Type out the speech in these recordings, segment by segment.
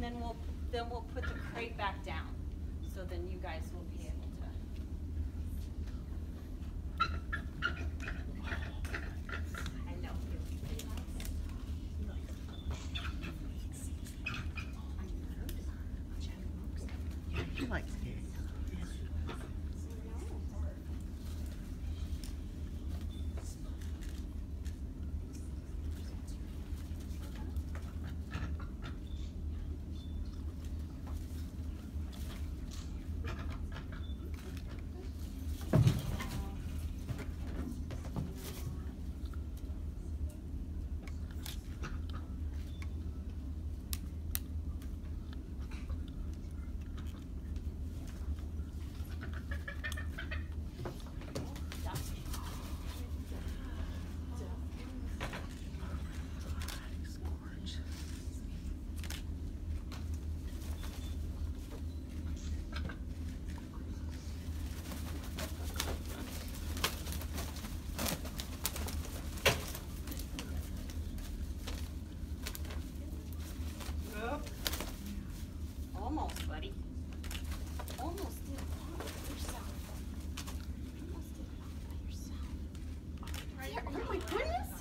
then we'll put the crate back down. So then you guys will be able to. I know. He likes Kaye. Almost, buddy. Almost did it all by yourself. Almost did it all by yourself. Oh my goodness!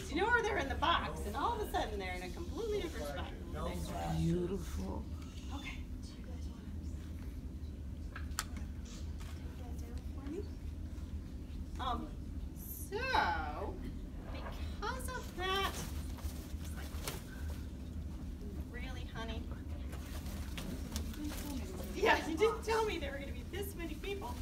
You know where they're in the box, and all of a sudden they're in a completely different spot. Beautiful. Okay. Do you guys want to take that down for me? So because of that. Honey. Yeah, you didn't tell me there were going to be this many people.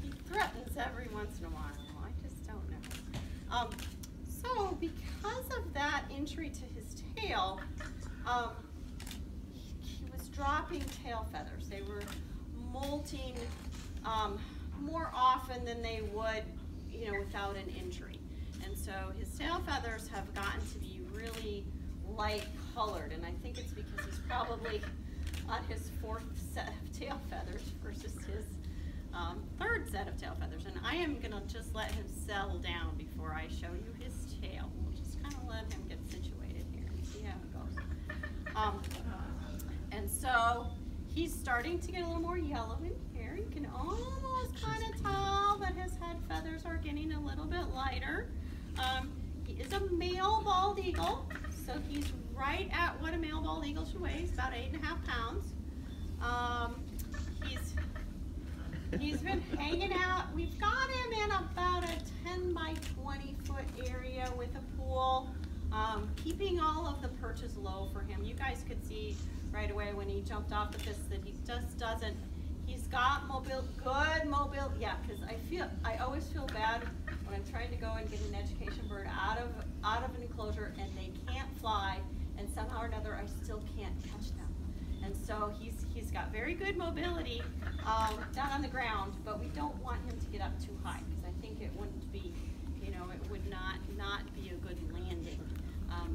He threatens every once in a while. I just don't know. So because of that injury to his tail, he was dropping tail feathers. They were molting more often than they would, you know, without an injury. And so his tail feathers have gotten to be really light colored, and I think it's because he's probably on his 4th set of tail feathers versus his 3rd set of tail feathers. And I am gonna just let him settle down before I show you his tail. We'll just kind of let him get situated here and see how it goes. And so he's starting to get a little more yellow in here. You can almost kind of tell that his head feathers are getting a little bit lighter. He is a male bald eagle, so he's right at what a male bald eagle should weigh. He's about 8.5 pounds. He's been hanging out. We've got him in about a 10 by 20 foot area with a pool, keeping all of the perches low for him. You guys could see right away when he jumped off the fist that he just doesn't. He's got good mobility. Yeah, because I always feel bad when I'm trying to go and get an education bird out of an enclosure and they can't fly, and somehow or another I still can't catch them. And so he's got very good mobility down on the ground, but we don't want him to get up too high because I think it wouldn't be, you know, it would not be a good landing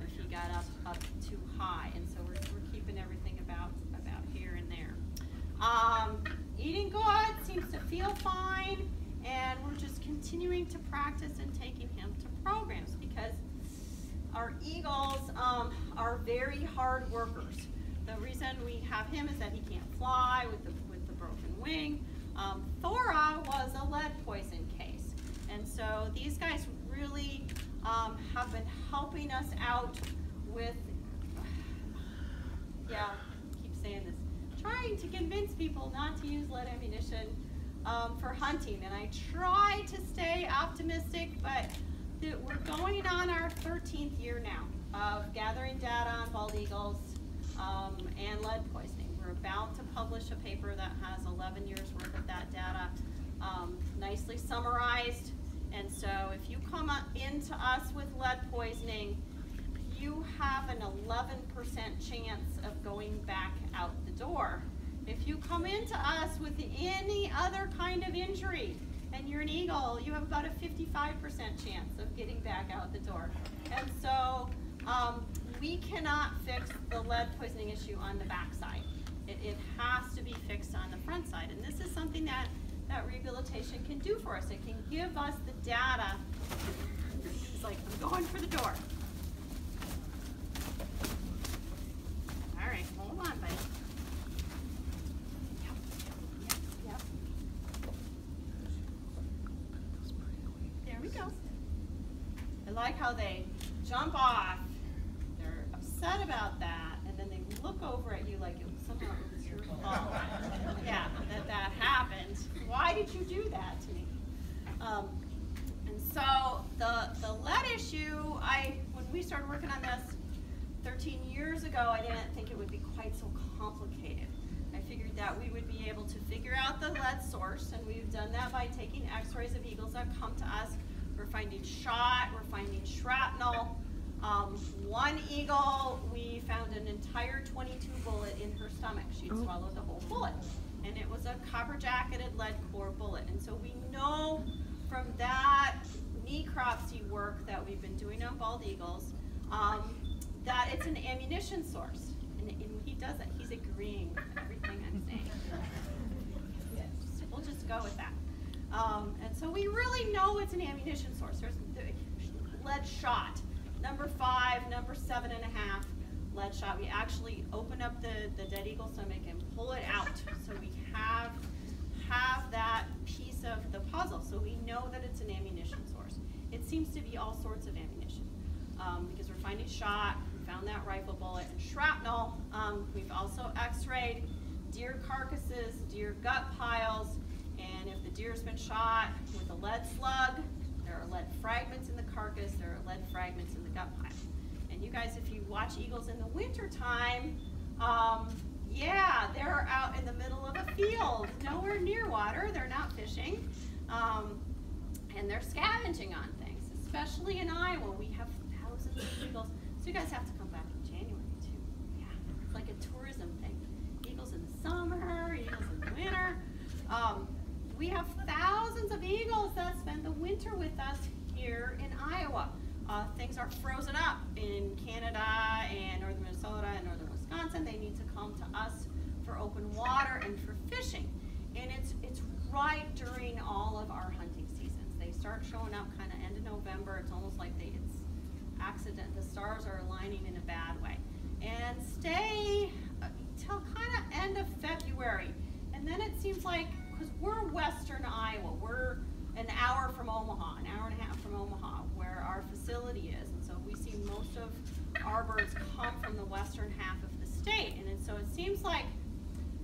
if he got up too high. And so we're keeping everything about here and there. Eating good, seems to feel fine, and we're just continuing to practice and taking him to programs because our eagles are very hard workers. The reason we have him is that he can't fly with the broken wing. Thora was a lead poison case, and so these guys really have been helping us out with, yeah, I keep saying this, trying to convince people not to use lead ammunition for hunting, and I try to stay optimistic, but we're going on our 13th year now of gathering data on bald eagles and lead poisoning. We're about to publish a paper that has 11 years worth of that data nicely summarized. And so if you come into us with lead poisoning, you have an 11% chance of going back out the door. If you come into us with any other kind of injury and you're an eagle, you have about a 55% chance of getting back out the door. And so we cannot fix the lead poisoning issue on the backside. It has to be fixed on the front side. And this is something that rehabilitation can do for us. It can give us the data. He's like, I'm going for the door. All right, hold on, buddy. Yep. There we go. I like how they jump off. They're upset about that, and then they look over at you like somehow it was your fault. Yeah, that happened. Why did you do that to me? And so the lead issue, when we started working on this 13 years ago, I didn't think it would be quite so complicated. I figured that we would be able to figure out the lead source, and we've done that by taking x-rays of eagles that come to us. We're finding shot, we're finding shrapnel. One eagle, we found an entire 22 bullet in her stomach. She'd swallowed the whole bullet. And it was a copper-jacketed lead core bullet. And so we know from that necropsy work that we've been doing on bald eagles that it's an ammunition source. And he does it. He's agreeing with everything I'm saying. We'll just go with that. And so we really know it's an ammunition source. There's lead shot. Number 5, number 7.5, lead shot. We actually open up the dead eagle stomach and pull it out. So we have that piece of the puzzle. So we know that it's an ammunition source. It seems to be all sorts of ammunition because we're finding shot. We found that rifle bullet and shrapnel. We've also x-rayed deer carcasses, deer gut piles, and if the deer's been shot with a lead slug, there are lead fragments in the carcass, there are lead fragments in the gut pile. And you guys, if you watch eagles in the winter time, yeah, they're out in the middle of a field, nowhere near water, they're not fishing, and they're scavenging on things, especially in Iowa. We have thousands of eagles, so you guys have to come back in January too. Yeah, it's like a tourism thing. Eagles in the summer, eagles in the winter. We have thousands of eagles that spend the winter with us here in Iowa. Things are frozen up in Canada and northern Minnesota and northern Wisconsin. They need to come to us for open water and for fishing. And it's right during all of our hunting seasons. They start showing up kind of end of November. It's almost like it's accident. The stars are aligning in a bad way. And stay till kind of end of February. And then it seems like, because we're western Iowa, we're an hour from Omaha, an hour and a half from Omaha, where our facility is. And so we see most of our birds come from the western half of the state. And so it seems like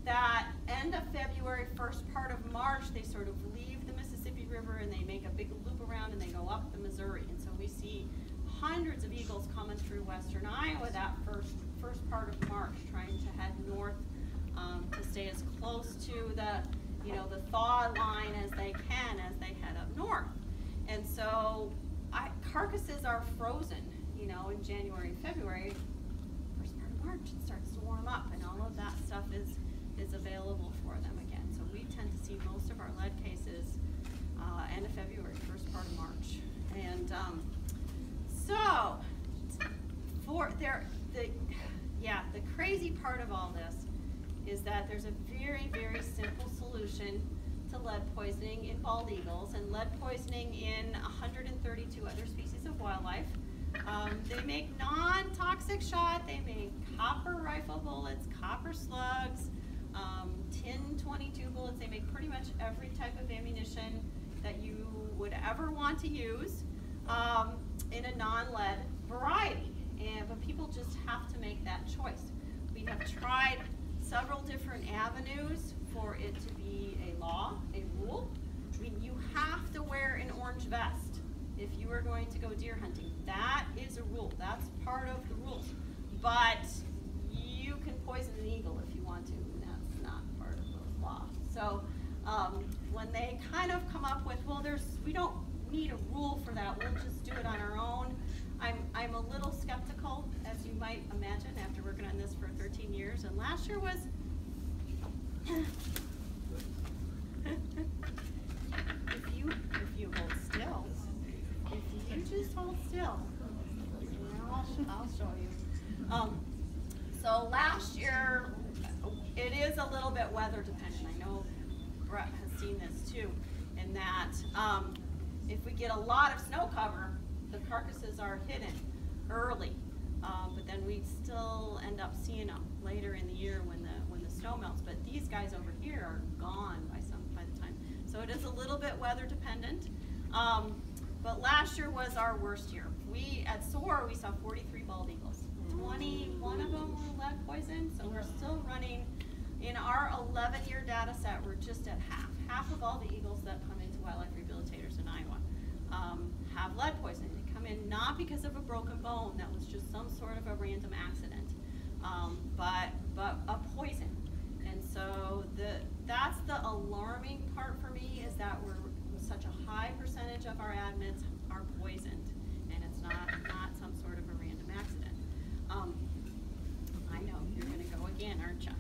that end of February, first part of March, they sort of leave the Mississippi River and they make a big loop around and they go up the Missouri. And so we see hundreds of eagles coming through western Iowa that first part of March, trying to head north to stay as close to the thaw line as they can as they head up north. And so carcasses are frozen, in January and February. First part of March, it starts to warm up, and all of that stuff is available for them again. So we tend to see most of our lead cases end of February, first part of March. And so the crazy part of all this is that there's a very, very simple solution to lead poisoning in bald eagles and lead poisoning in 132 other species of wildlife. They make non-toxic shot, they make copper rifle bullets, copper slugs, tin 22 bullets. They make pretty much every type of ammunition that you would ever want to use in a non-lead variety. But people just have to make that choice. We have tried several different avenues for it to be a law, a rule. You have to wear an orange vest if you are going to go deer hunting. That is a rule. That's part of the rules. But you can poison an eagle if you want to, and that's not part of the law. So when they kind of come up with, well, we don't need a rule for that, we'll just do it on our own, I'm a little skeptical, as you might imagine, after working on this for 13 years. And last year was if you hold still, if you just hold still, I'll show you. So last year, it little bit weather dependent. I know Brett has seen this too, in that if we get a lot of snow cover, the carcasses are hidden early, but then we still end up seeing them later in the year when the snow melts. But these guys over here are gone by the time. So it is a little bit weather dependent. But last year was our worst year. We at SOAR we saw 43 bald eagles. 21 of them were lead poisoned, so we're still running. In our 11-year data set, we're just at half. Half of all the eagles that come into wildlife rehabilitators in Iowa have lead poisoning. They come in not because of a broken bone, that was just some sort of a random accident, but a poison. And so that's the alarming part for me, is that such a high percentage of our admits are poisoned, and it's not some sort of a random accident. I know you're going to go again, aren't you?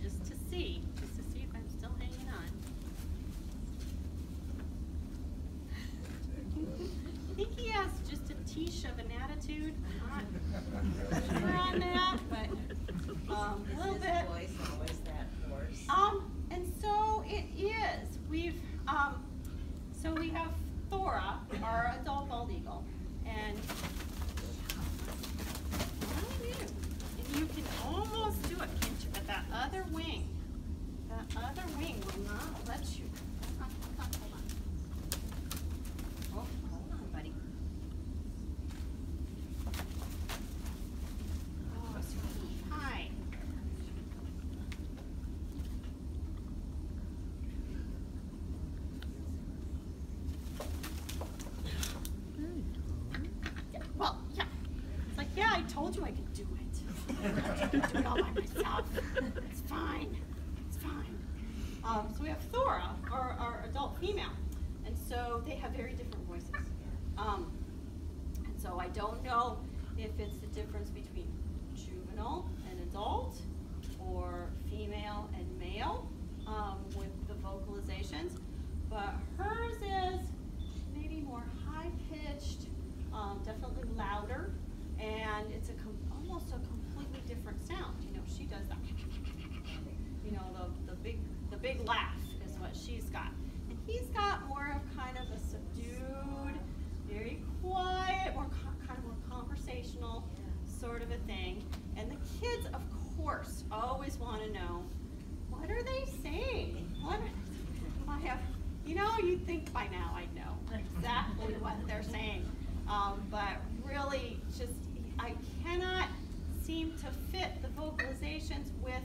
Just to see if I'm still hanging on. I think he has just a tish of an attitude. I'm not sure on that, but a little bit. Is his voice always that hoarse? And so it is. So we have Thora, our adult bald eagle, and you can almost do it, can't you? But that other wing will not let you. Hold on. Oh, hold on, buddy. Oh, sweetie, hi. Well, yeah. It's like, yeah, I told you I could do it. I can do it all by myself. It's fine. It's fine. So we have Thora, our adult female, and so they have very different voices. And so I don't know if it's the difference between juvenile and adult, or female and male with the vocalizations, but hers is maybe more high-pitched, definitely louder, and it's almost a completely different sound. You know, she does that. You know, the big laugh is what she's got, and he's got more of kind of a subdued, very quiet, kind of more conversational sort of a thing. And the kids, of course, always want to know, what are they saying? You know, you'd think by now I'd know exactly what they're saying. But really, just, I cannot seem to fit the vocalizations with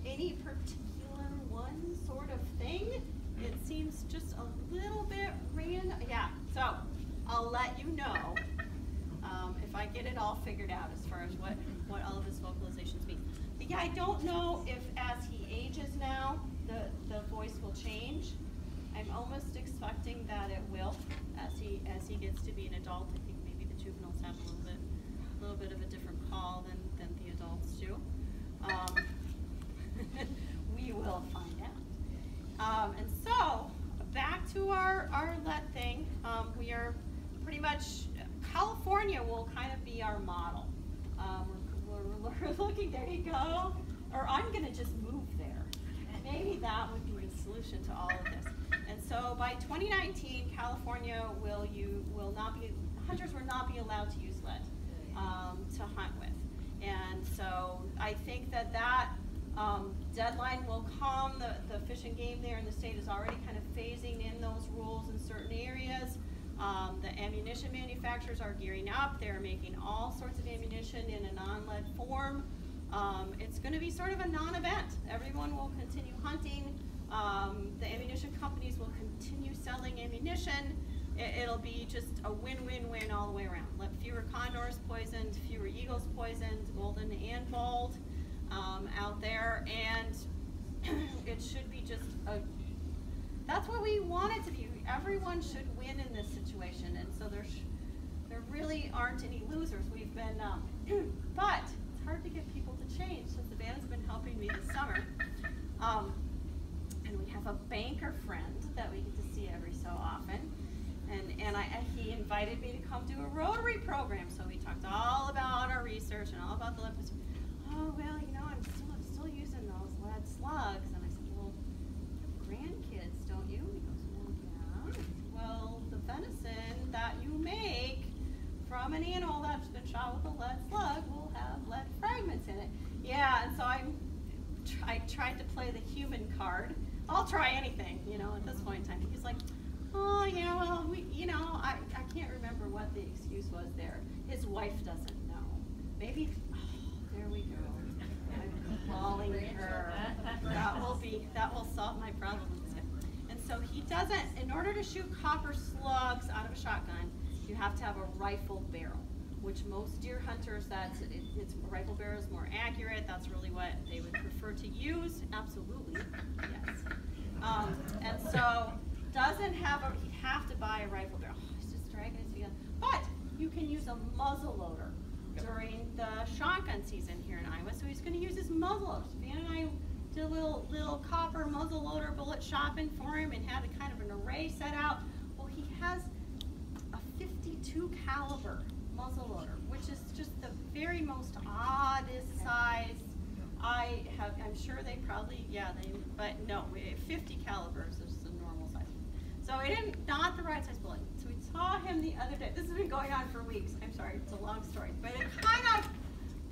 any particular one sort of thing. It seems just a little bit random. Yeah, so I'll let you know if I get it all figured out as far as what all of his vocalizations mean. But yeah, I don't know if as he ages now, the voice will change. I'm almost expecting that it will as he gets to be an adult. I think maybe the juveniles have a little bit of a different call than the adults do. We will find out. And so back to our let thing. We are pretty much, California will kind of be our model. We're looking, there you go. Or I'm gonna just move there. Maybe that would be the solution to all of this. And so by 2019, California hunters will not be allowed to use lead to hunt with. And so I think that deadline will come. The Fish and Game there in the state is already kind of phasing in those rules in certain areas. The ammunition manufacturers are gearing up. They're making all sorts of ammunition in a non-lead form. It's going to be sort of a non-event. Everyone will continue hunting. The ammunition companies will continue selling ammunition. It'll be just a win-win-win all the way around. Let fewer condors poisoned, fewer eagles poisoned, golden and bald out there, and it should be just that's what we want it to be. Everyone should win in this situation, and so there really aren't any losers. We've been, but it's hard to get people to change. So Savannah's been helping me this summer. And we have a banker friend that we get to see every so often. And he invited me to come do a Rotary program. So we talked all about our research and all about the lead. Oh, well, you know, I'm still using those lead slugs. And I don't you? He goes, well, yeah. Well, the venison that you make from an animal that's been shot with a lead slug will have lead fragments in it. Yeah, and so I tried to play the human card. I'll try anything, you know, at this point in time. He's like, oh, yeah, well, I can't remember what the excuse was there. His wife doesn't know. Maybe, oh, there we go. I'm calling her. That will solve my problem. And so he doesn't, in order to shoot copper slugs out of a shotgun, you have to have a rifle barrel, which most deer hunters, it's rifle barrel is more accurate. That's really what they would prefer to use. Absolutely, yes. And so doesn't have you have to buy a rifle barrel. Oh, it's just dragging his feet. But you can use a muzzle loader during the shotgun season here in Iowa. So he's going to use his muzzle loader. So Van and I did a little copper muzzle loader bullet shopping for him and had a kind of an array set out. Well, he has a 52 caliber muzzle loader, which is just the very most oddest size. I'm sure they probably, but no, 50 calibers is the normal size. So not the right size bullet. So we saw him the other day. This has been going on for weeks. I'm sorry, it's a long story, but it kind of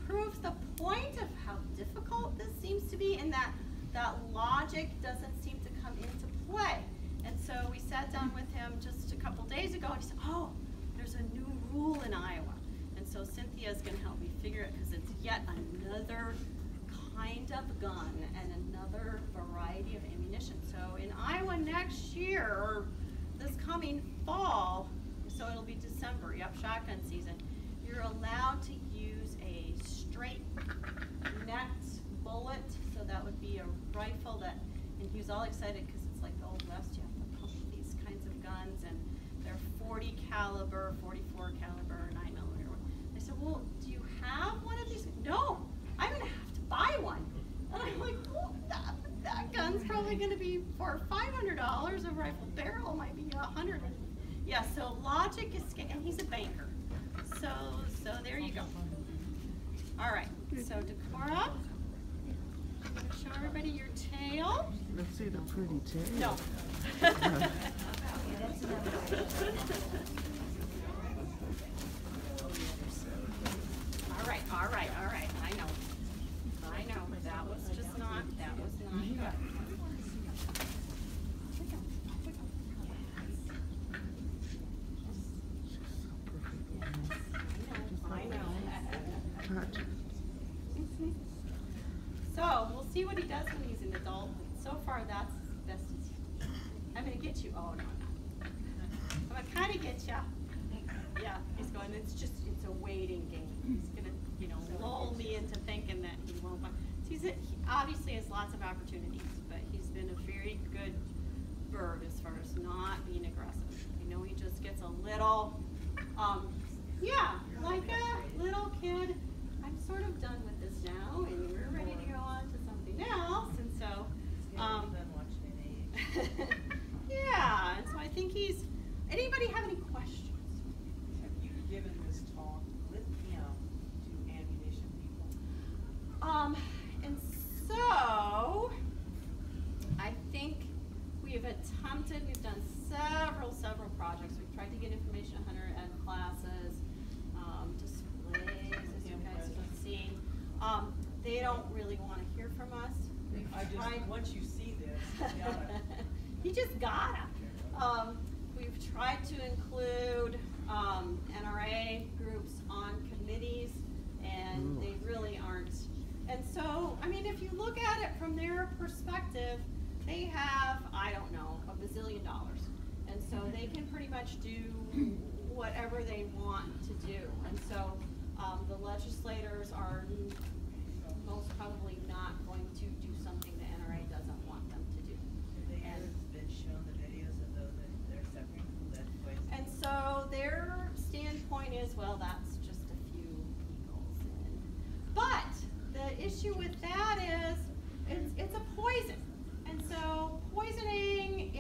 proves the point of how difficult this seems to be, and that logic doesn't seem to come into play. And so we sat down with him just a couple days ago, and he said, oh, there's a new rule in Iowa. And so Cynthia's going to help me figure it, because it's yet another kind of gun and another variety of ammunition. So in Iowa next year, or this coming fall, so it'll be December, shotgun season, you're allowed to use a straight necked bullet. So that would be a rifle that, and he was all excited because it's like the Old West. You have to pump these kinds of guns, and they're 40 caliber, 44 caliber, 9mm. I said, well, do you have one of these? No, I'm gonna have to buy one. And I'm like, well, that gun's probably gonna be for $500. A rifle barrel might be $100. Yeah, so logic is, and he's a banker. So there you go. All right, so Decorah, show everybody your tail. Let's see the pretty tail. No. All right. I know. That was not good. I know. So we'll see what he does when he's an adult. So far, that's as best as he. I'm gonna get you. Oh no, I'm not. I'm gonna kind of get you. Yeah, he's going. It's a waiting game. He's gonna, lull me into thinking that he won't. He obviously has lots of opportunities, but he's been a very good bird as far as not being aggressive. I know he just gets a little, like a little kid. I'm sort of done with this now, and we're ready to go on to something else. And so, yeah. And so I think Anybody have any questions? Have you given this talk with him to ammunition people? And so I think we've done several projects. We've tried to get information on hunter ed classes, displays, as you guys can see. They don't really want to hear from us. Once you see this, you gotta. You just gotta. We've tried to include NRA groups on committees, and they really aren't. And so, I mean, if you look at it from their perspective, they have, I don't know, $1 bazillion. And so they can pretty much do whatever they want to do. And so the legislators are most probably not going to do something the NRA doesn't want them to do. Have they ever been shown the videos of those that they're suffering from lead poisoning? And so their standpoint is, well, that's just a few eagles. But the issue with that is it's a poison. And so poisoning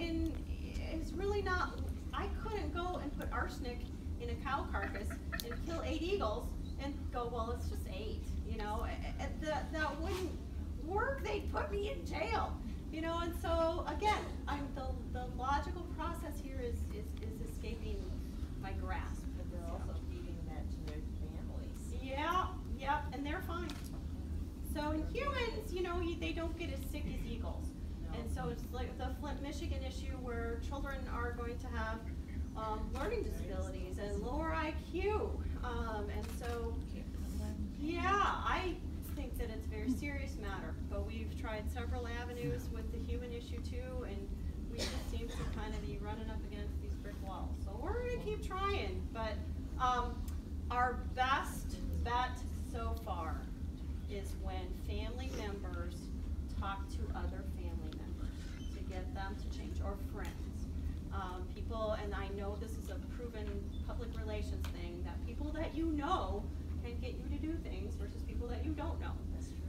is really not, I couldn't go and put arsenic in a cow carcass and kill 8 eagles and go, well, it's just 8, That wouldn't work. They'd put me in jail. You know, and so again, the logical process here is escaping my grasp. But they're also feeding that to their families. Yeah, yeah, and they're fine. So in humans, you know, they don't get as sick as eagles. No. And so it's like the Flint, Michigan issue where children are going to have learning disabilities and lower IQ. And so, yeah, I think that it's a very serious matter, but we've tried several avenues with the human issue too, and we just seem to kind of be running up against these brick walls. So we're going to keep trying, but our best bet so far is when family members talk to other family members to get them to change, or friends. People, and I know this is a proven public relations thing, that people that you know can get you to do things versus people that you don't know.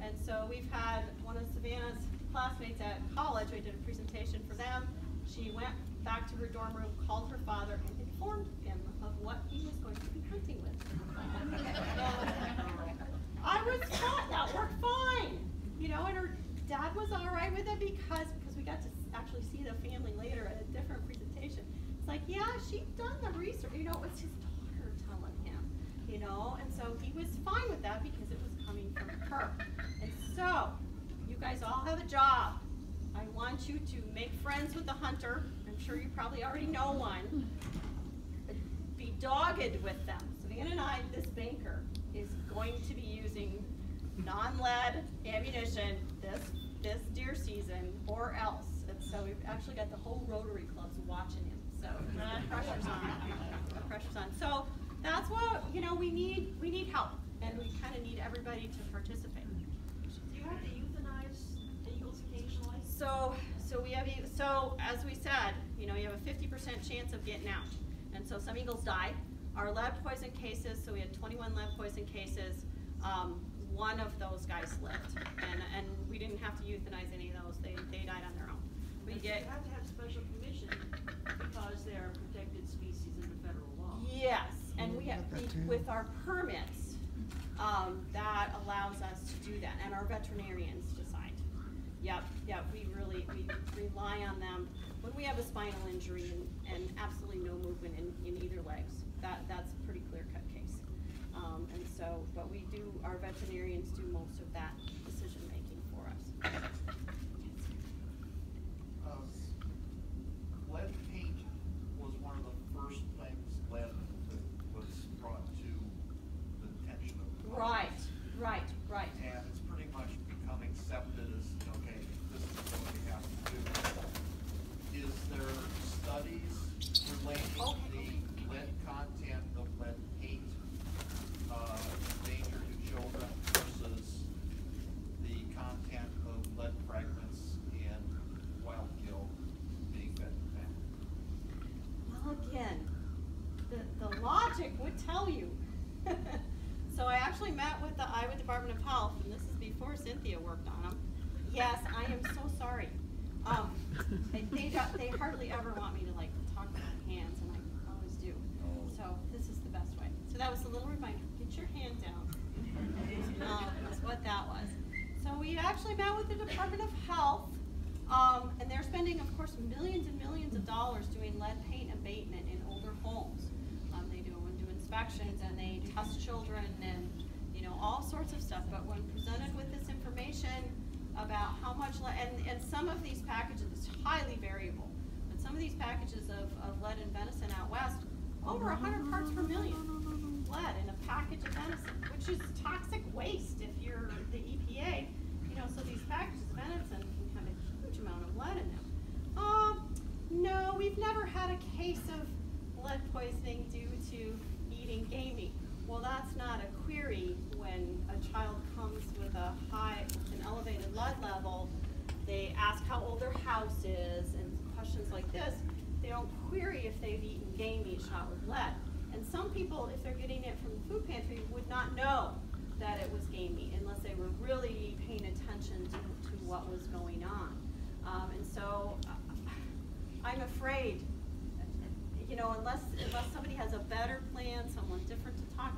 And so we've had one of Savannah's classmates at college, I did a presentation for them. She went back to her dorm room, called her father, and informed him of what he was going to be hunting with. I was fine, that worked fine. You know, and her dad was all right with it because we got to actually see the family later at a different presentation. It's like, yeah, she'd done the research. You know, it was his daughter telling him, you know, and so he was fine with that because it was coming from her. And so, you guys all have a job. I want you to make friends with the hunter. I'm sure you probably already know one. But be dogged with them. Savannah and I, this banker, is going to be using non-lead ammunition this deer season or else. And so we've actually got the whole Rotary Clubs watching him. So the pressure's on. The pressure's on. So that's what, you know, we need help, and we kind of need everybody to participate. Do you have to euthanize eagles occasionally? So as we said, you know, you have a 50% chance of getting out, and so some eagles die. Our lead poison cases, so we had 21 lead poison cases. One of those guys lived, and we didn't have to euthanize any of those. They died on their own. You have to have special permission because they are protected species under federal law. Yes, and we have with our permits, that allows us to do that, and our veterinarians decide. Yep, we rely on them when we have a spinal injury and absolutely no movement in either legs. That's a pretty clear-cut case. And so, but our veterinarians do most of that decision-making for us. Lead paint was one of the first things lead that was brought to the attention of the public. Right. And it's pretty much become accepted as, okay, this is what we have to do. Is there studies relating the lead content of lead paint, danger to children versus the content of lead fragments in wild kill being fed to families? Well, again, the logic would tell you. So I actually met with the Iowa Department of Health, and this is before Cynthia worked on them. Yes, I am so sorry. They hardly ever want me to like talk with my hands, and I always do. So this is the best way. So that was a little reminder. Get your hand down. That's what that was. So we actually met with the Department of Health, and they're spending, of course, millions and millions of dollars doing lead paint abatement in older homes. They do inspections, and they test children, and you know, all sorts of stuff. But when presented with this information about how much lead, and some of these packages, it's highly variable, but some of these packages of lead and venison out west, over 100 parts per million lead in a package of venison, which is toxic waste if you're the EPA. You know, so these packages of venison can have a huge amount of lead in them. No, we've never had a case of lead poisoning due to eating game meat. Well, that's not a query when a child comes with an elevated lead level. They ask how old their house is and questions like this. They don't query if they've eaten game meat shot with lead. And some people, if they're getting it from the food pantry, would not know that it was game meat unless they were really paying attention to what was going on. And so I'm afraid, you know, unless somebody has a better plan, someone different to talk